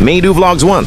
Meidu Vlogs 1.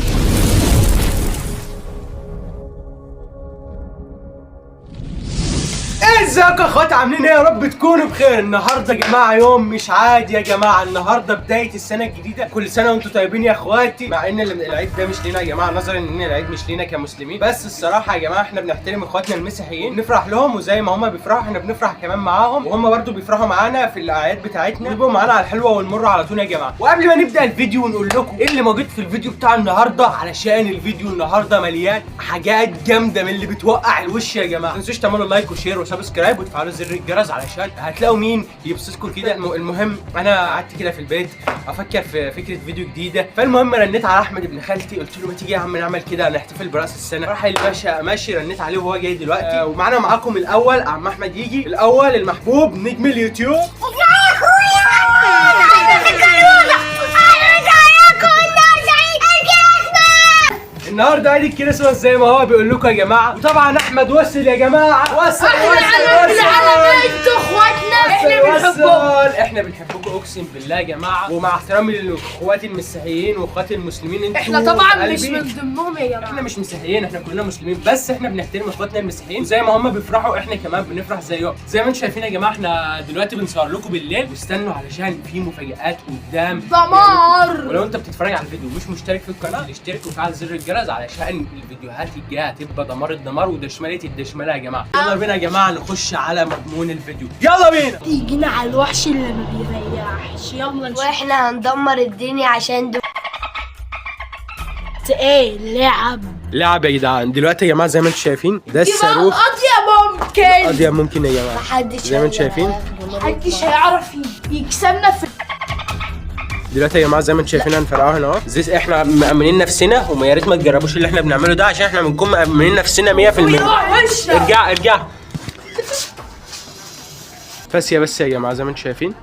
ازيكم يا اخوات، عاملين ايه؟ يا رب تكونوا بخير. النهارده يا جماعه يوم مش عادي يا جماعه. النهارده بدايه السنه الجديده، كل سنه وانتم طيبين يا اخواتي. مع ان العيد ده مش لينا يا جماعه، نظرا ان العيد مش لينا كمسلمين، بس الصراحه يا جماعه احنا بنحترم اخواتنا المسيحيين، نفرح لهم وزي ما هم بيفرحوا احنا بنفرح كمان معاهم، وهم برده بيفرحوا معانا في الاعياد بتاعتنا، بيبقوا معانا على الحلوه والمره على طول يا جماعه. وقبل ما نبدا الفيديو ونقول لكم ايه اللي موجود في الفيديو بتاع النهارده، علشان الفيديو النهارده مليان حاجات جامده من اللي بتوقع الوش يا جماعه. ما تنسوش تعملوا لايك وشير وسبسكرايب وتفعلوا زر الجرس علشان هتلاقوا مين يبسطكم كده. المهم انا قعدت كده في البيت افكر في فكره فيديو جديده، فالمهم رنيت على احمد ابن خالتي، قلت له ما تيجي يا عم نعمل كده نحتفل براس السنه. راح الباشا ماشي، رنيت عليه وهو جاي دلوقتي. ومعانا معاكم الاول عم احمد يجي، الاول المحبوب نجم اليوتيوب. النهارده عيد الكريسماس زي ما هو بيقول لكم يا جماعه، وطبعا احمد وصل يا جماعه، وصل انتوا اخواتنا، احنا بنحبكم اقسم بالله يا جماعه. ومع احترامي لاخواتي المسيحيين واخواتي المسلمين، انتوا احنا طبعا مش من ضمنهم يا جماعه، احنا مش مسيحيين، احنا كلنا مسلمين، بس احنا بنحترم اخواتنا المسيحيين، وزي ما هم بيفرحوا احنا كمان بنفرح زيهم. زي ما انتم شايفين يا جماعه، احنا دلوقتي بنصور لكم بالليل، واستنوا علشان في مفاجآت قدام دمار. ولو انت بتتفرج على الفيديو ومش مشترك في القناه، اشترك وفعل زر الجرس علشان الفيديوهات الجايه هتبقى دمار الدمار ودشمله الدشمله يا جماعه. يلا بينا يا جماعه نخش على مضمون الفيديو، يلا بينا. يجينا على الوحش اللي ما بيريحش، يلا نشوف. واحنا هندمر الدنيا عشان ايه لعب يا جدعان. دلوقتي يا جماعه زي ما انتم شايفين ده الصاروخ اضيق ممكن يا جماعه، محدش زي ما انتم شايفين محدش هيعرف يكسبنا في دلوقتي يا جماعه. زي ما انتم شايفين هنفرقعه هنا اهو. احنا مأمنين نفسنا، وما يا ريت ما تجربوش اللي احنا بنعمله ده، عشان احنا بنكون مأمنين نفسنا 100%. ارجع فاسيه بس يا جماعه زي ما انتم شايفين،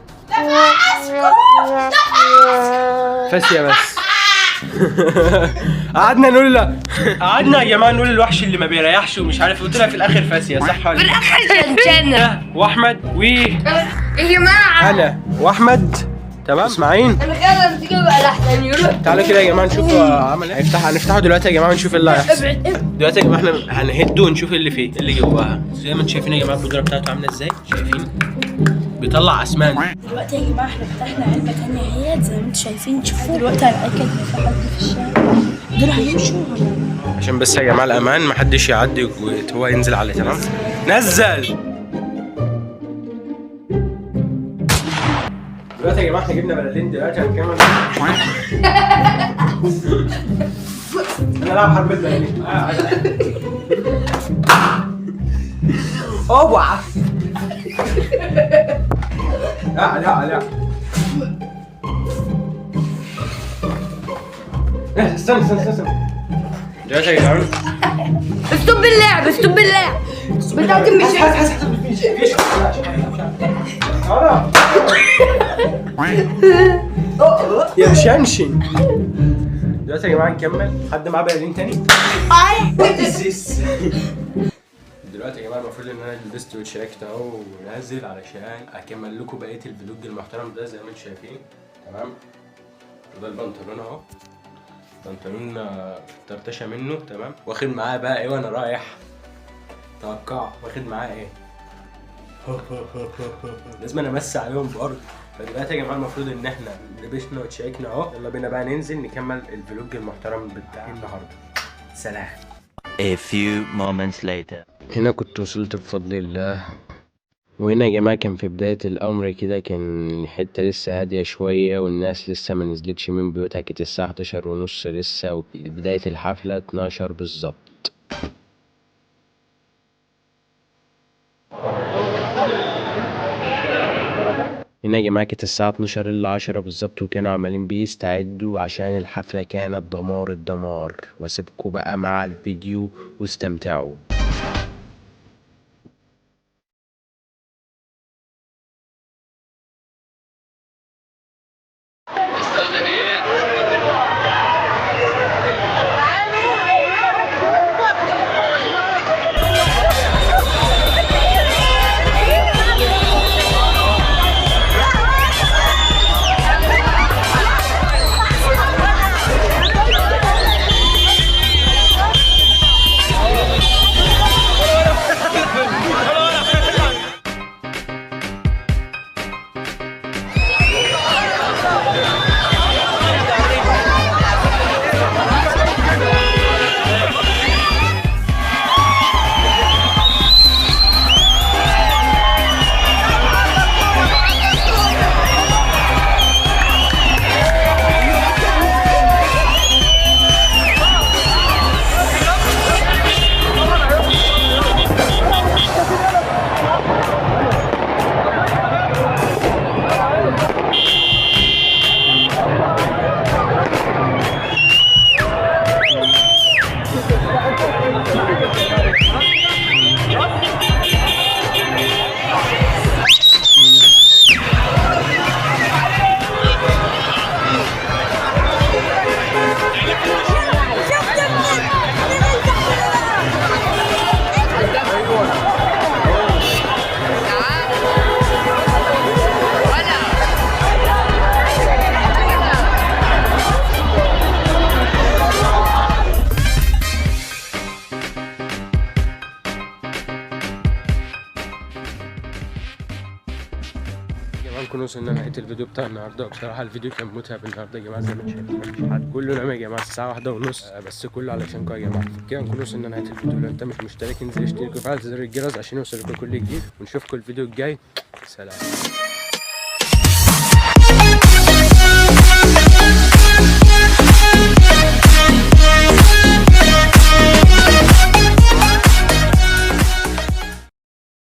فاسيه بس. قعدنا يا جماعه نقول الوحش اللي ما بيريحش ومش عارف، قلت لها في الاخر فاسيه، صح ولا؟ في الاخر جنجنة واحمد يا جماعة، انا واحمد تمام اسماعين. انا كده بتيجي بقى الاحسن يروح. تعالوا كده يا جماعه نشوف عمل ايه. هنفتحه دلوقتي يا جماعه ونشوف ايه اللي هيحصل. دلوقتي يا جماعه احنا هنهده ونشوف اللي فيه اللي جواها. زي ما انتم شايفين يا جماعه البودره بتاعته عامله ازاي، شايفين بيطلع اسمان. دلوقتي يا جماعه احنا فتحنا علبه ثانيه اهي زي ما انتم شايفين. شوفوا دلوقتي هنأكد ان في حد في الشارع، دول هيمشوا عشان بس يا جماعه الامان محدش يعدي وهو ينزل عليه. تمام نزل. دلوقتي يا جماعه احنا جبنا بلالين، دلوقتي هنكمل. انا العب حرب البلالين. اوعى. لا استنى دلوقتي يا جماعه استوب باللعب بتاعتي مش يا شنشن. دلوقتي يا جماعه نكمل. حد معاه بلالين تاني؟ دلوقتي يا جماعه المفروض ان انا لبست واتشيكت اهو ونازل علشان اكمل لكم بقيه الفلوج المحترم ده زي ما انتم شايفين. تمام، وده البنطلون اهو، بنطلون طرطشه منه. تمام، واخد معاه بقى ايه وانا رايح؟ توقع واخد معاه ايه؟ لازم انا امسي عليهم برضه. فدلوقتي يا جماعه المفروض ان احنا لبسنا وتشيكنا اهو، يلا بينا بقى ننزل نكمل الفلوج المحترم بتاع النهارده. سلام. A few moments later. هنا كنت وصلت بفضل الله، وهنا يا جماعة كان في بداية الأمر كده، كان الحتة لسه هادية شوية والناس لسه ما نزلتش من بيوتها، كانت الساعة 11:30 لسه، وبداية الحفلة 12 بالظبط. هنا يا جماعة كانت الساعة 12 إلا 10 بالظبط، وكانوا عمالين بيستعدوا عشان الحفلة كانت دمار الدمار. واسيبكوا بقى مع الفيديو واستمتعوا. طبعا نكون وصلنا لنهايه الفيديو بتاع النهارده. وبصراحه الفيديو كان متعب النهارده يا جماعه، زي ما انتم شايفين مفيش حد، كله نام يا جماعه الساعه 1:30 بس كله علشانكم يا جماعه. كده نكون وصلنا لنهايه الفيديو. لو انت مش مشترك انزل اشترك وفعل زر الجرس عشان يوصلك كل جديد، ونشوفكم الفيديو الجاي. سلام.